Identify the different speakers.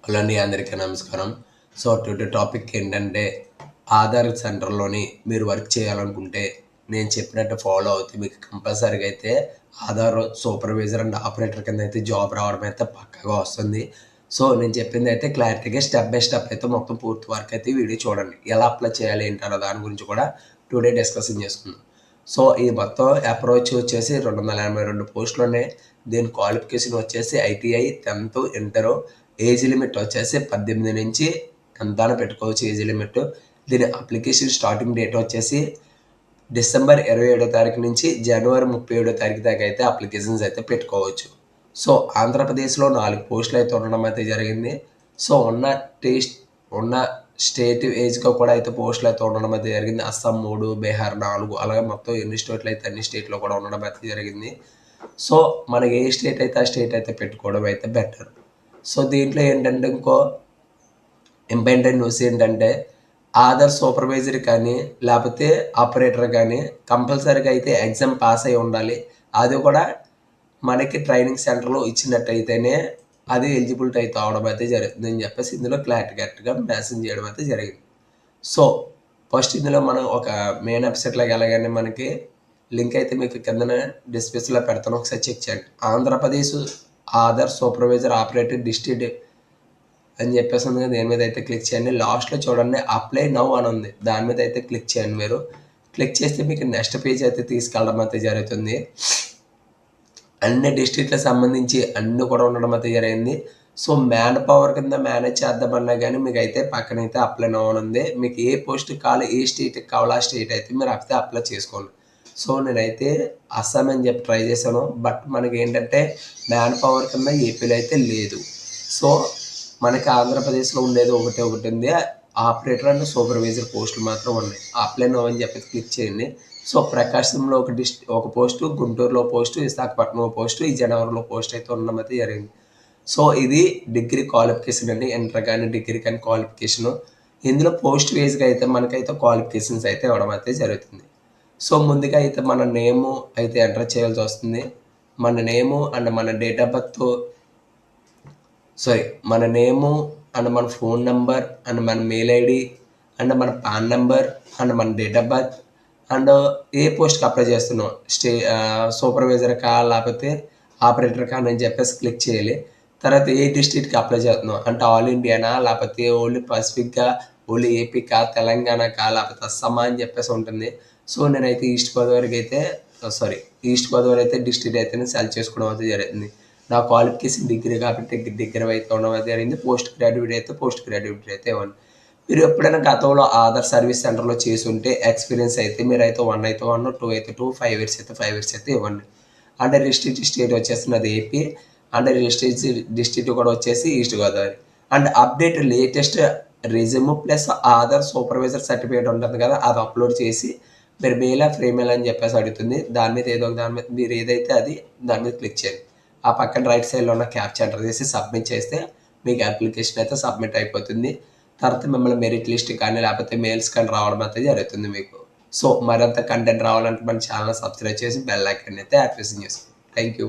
Speaker 1: Hello అండి, అందరికీ నమస్కారం. సో టుడే టాపిక్ ఏంటంటే ఆధార్ సెంటర్‌లోని మీరు వర్క్ చేయాలనుకుంటే నేను చెప్పినట్టు ఫాలో అవుతే మీకు కంపల్సరీగా అయితే ఆధార్ సూపర్వైజర్ అండ్ ఆపరేటర్ కింద అయితే జాబ్ రావడం అయితే పక్కాగా వస్తుంది. సో నేను చెప్పింది అయితే క్లారిటీగా స్టెప్ బై స్టెప్ అయితే మొత్తం పూర్తి వరకు అయితే ఈ వీడియో చూడండి. ఎలా అప్లై చేయాలి ఏంటన్న దాని గురించి కూడా టుడే డిస్కషన్ చేసుకుందాం. సో ఇది మొత్తం అప్రోచ్ వచ్చేసి 282 పోస్టులు ఉన్నాయి. దీని క్వాలిఫికేషన్ వచ్చేసి ITI, 10th, inter. Age limit వచ్చేసి 18 నుంచి ఎంత అని పెట్టుకోవచ్చు ఏజ్ లిమిట్. దీని అప్లికేషన్ స్టార్టింగ్ డేట్ వచ్చేసి డిసెంబర్ 27వ తారీఖు నుంచి జనవరి 37వ తారీఖు దాకా అయితే అప్లికేషన్స్ అయితే పెట్టుకోవచ్చు. సో ఆంధ్రప్రదేశ్లో 4 పోస్టులు అయితే ఉండడం అయితే జరిగింది. సో ఉన్న స్టేట్ ఏజ్గా కూడా అయితే పోస్టులు అయితే ఉండడం అయితే జరిగింది. అస్సాం 3, బీహార్ 4, అలాగే మొత్తం ఎన్ని స్టేట్లు అయితే అన్ని స్టేట్లో కూడా ఉండడం అయితే జరిగింది. సో మనకి ఏ స్టేట్ అయితే ఆ స్టేట్ అయితే పెట్టుకోవడం అయితే బెటర్. సో దీంట్లో ఏంటంటే ఇంకో ఇంపార్టెంట్ న్యూస్ ఏంటంటే ఆధార్ సూపర్వైజర్ కానీ లేకపోతే ఆపరేటర్ కానీ కంపల్సరీగా అయితే ఎగ్జామ్ పాస్ అయి ఉండాలి. అది కూడా మనకి ట్రైనింగ్ సెంటర్లో ఇచ్చినట్టయితేనే అది ఎలిజిబిలిటీ అయితే అవడం అయితే జరుగుతుంది అని చెప్పేసి ఇందులో క్లారిటీగా మెన్షన్ చేయడం అయితే జరిగింది. సో ఫస్ట్ ఇందులో మనం ఒక మెయిన్ వెబ్సైట్లోకి వెళ్ళగానే మనకి లింక్ అయితే మీకు కిందన డిస్క్రిప్షన్లో పెడతాను, ఒకసారి చెక్ చేయండి. Andhra Pradesh Aadhaar supervisor operator district అని చెప్పేసి ఉంది కదా, దేని మీద అయితే క్లిక్ చేయండి. లాస్ట్లో చూడండి అప్లై నౌ అని ఉంది, దాని మీద అయితే క్లిక్ చేయండి. మీరు క్లిక్ చేస్తే మీకు నెక్స్ట్ పేజ్ అయితే తీసుకెళ్ళడం అయితే జరుగుతుంది. అన్ని డిస్ట్రిక్ట్లకు సంబంధించి అన్నీ కూడా ఉండడం అయితే జరిగింది. సో మ్యాన్ పవర్ కింద మేనేజ్ చేద్దామన్నా కానీ మీకు అయితే పక్కనైతే అప్లై నౌ అని ఉంది. మీకు ఏ పోస్ట్కి కావాలి, ఏ స్టేట్కి కావాలో ఆ స్టేట్ అయితే మీరు అయితే అప్లై చేసుకోండి. సో నేనైతే అస్సాం అని చెప్పి ట్రై చేశాను, బట్ మనకి ఏంటంటే మ్యాన్ పవర్ కింద ఏపీలో అయితే లేదు. సో మనకి ఆంధ్రప్రదేశ్లో ఉండేది ఒకటి ఉంది, ఆపరేటర్ అండ్ సూపర్వైజర్ పోస్టులు మాత్రం ఉన్నాయి. అప్లై నో అని చెప్పి క్లిక్ చేయండి. సో ప్రకాశంలో ఒక పోస్టు, గుంటూరులో పోస్టు, విశాఖపట్నంలో పోస్టు, ఈ జనవరిలో పోస్ట్ అయితే ఉండడం అయితే జరిగింది. సో ఇది డిగ్రీ క్వాలిఫికేషన్ అండి, ఇంటర్ కానీ డిగ్రీ కానీ క్వాలిఫికేషను. ఇందులో పోస్ట్ వేస్గా అయితే మనకైతే క్వాలిఫికేషన్స్ అయితే ఇవ్వడం అయితే జరుగుతుంది. సో ముందుగా అయితే మన నేము అయితే ఎంటర్ చేయాల్సి వస్తుంది. మన నేము అండ్ మన డేట్ ఆఫ్ బర్త్, మన నేము అండ్ మన ఫోన్ నెంబర్ అండ్ మన మెయిల్ ఐడి అండ్ మన పాన్ నెంబర్ అండ్ మన డేట్ ఆఫ్ బర్త్ అండ్ ఏ పోస్ట్కి అప్లై చేస్తున్నాం, సూపర్వైజర్ కా లేకపోతే ఆపరేటర్ కా అని చెప్పేసి క్లిక్ చేయాలి. తర్వాత ఏ డిస్ట్రిక్ట్కి అప్లై చేస్తున్నాం అంటే ఆల్ ఇండియానా లేకపోతే ఓన్లీ పసిఫిక్గా, ఓన్లీ ఏపీకా, తెలంగాణకా, లేకపోతే అస్సామా అని చెప్పేసి ఉంటుంది. సో నేనైతే ఈస్ట్ గోదావరి అయితే డిస్ట్రిక్ట్ అయితే నేను సెలెక్ట్ చేసుకోవడం అయితే జరుగుతుంది. నా క్వాలిఫికేషన్ డిగ్రీ కాబట్టి డిగ్రీ అయితే ఉండడం జరిగింది. పోస్ట్ గ్రాడ్యుయేట్ అయితే ఇవ్వండి. మీరు ఎప్పుడైనా గతంలో ఆధార్ సర్వీస్ సెంటర్లో చేసి ఉంటే ఎక్స్పీరియన్స్ అయితే మీరు అయితే 1 అయితే 1, 2 అయితే 2, 5 ఇయర్స్ అయితే 5 ఇయర్స్ అయితే ఇవ్వండి. అండ్ రిస్ట్రిక్ట్ స్టేట్ వచ్చేసి నాది ఏపీ అండ్ రిస్ట్రిక్ట్ డిస్ట్రిక్ట్ కూడా వచ్చేసి east Godavari. And update latest resume plus Aadhaar supervisor certificate ఉంటుంది కదా, అది అప్లోడ్ చేసి మీరు మెయిలా ఫ్రీమెయిల్ అని చెప్పేసి అడుగుతుంది. దాని మీద మీరు ఏదైతే అది దాని మీద క్లిక్ చేయండి. ఆ పక్కన రైట్ సైడ్లో ఉన్న క్యాప్చా ఎంటర్ చేసి సబ్మిట్ చేస్తే మీకు అప్లికేషన్ అయితే సబ్మిట్ అయిపోతుంది. తర్వాత మిమ్మల్ని మెరిట్ లిస్ట్ కానీ లేకపోతే మెయిల్స్ కానీ రావడం అయితే జరుగుతుంది మీకు. సో మరింత కంటెంట్ రావాలంటే మన ఛానల్ సబ్స్క్రైబ్ చేసి బెల్ ఐకాన్ అయితే యాక్టివేషన్ చేసుకోండి. Thank you.